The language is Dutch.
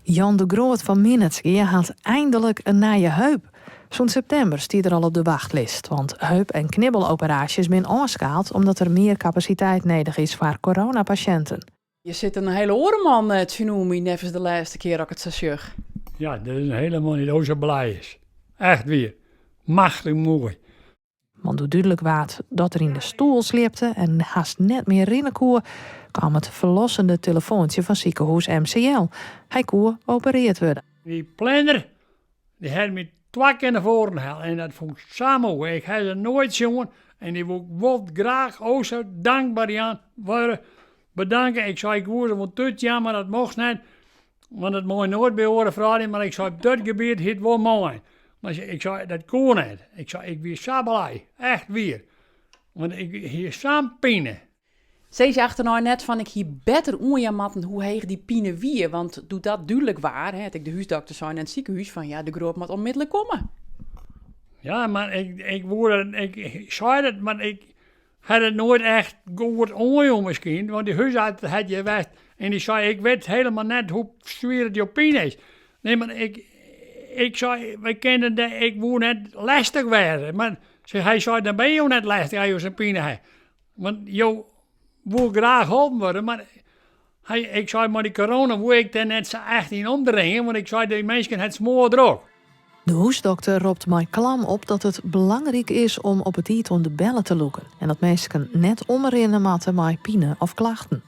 Jan de Groot van Minnetske had eindelijk een nije heup. Zo'n september stiet er al op de wachtlijst, want heup- en knibbeloperaties zijn aanschaald omdat er meer capaciteit nodig is voor coronapatiënten. Je zit een hele orenman te noemen, nevens de laatste keer dat ik het zo zeg. Ja, dat is helemaal niet zo blij is. Echt weer. Machtig mooi. Want hoe duidelijk waard dat er in de stoel slipte en haast net meer rinnenkoer, kwam het verlossende telefoontje van ziekenhuis MCL. Hij koer opereerd worden. Die planner, die had me 2 keer naar voren gehaald. En dat vond ik zo mooi. Ik had ze nooit jongen. En die wil graag ook zo dankbaar aan worden bedanken. Ik zei, ik woord van het jammer, dat mocht niet. Want het mocht nooit bij horen vragen. Maar ik zei, op dat gebied het wel mooi. Maar ik zei, dat kon niet. Ik zei, ik weer zo blij. Echt weer. Want ik hier zo'n pijn. Zei je achterna net van ik hier beter onjamatten hoe heeg die pine wie, want doet dat duidelijk waar, hè? Ik de huisdokter zei in het ziekenhuis van ja, de groot moet onmiddellijk komen. Ja, maar ik zei het, maar ik had het nooit echt goed onjoen misschien. Want die huisarts had je wist. En die zei, ik weet helemaal net hoe zwaar het je pijn is. Nee, maar ik zei, we kennen dat ik woe net lastig werden. Maar hij zei, dan ben je net lastig als je zo'n pijn hebt. Want je wil graag geholpen worden, maar ik zei, maar die corona wil ik er net zo echt in omdringen. Want ik zei, die mensen het smoor druk. De huisdokter roept mij klam op dat het belangrijk is om op het om de bellen te loeken en dat mensen net omrennen matten met pine of klachten.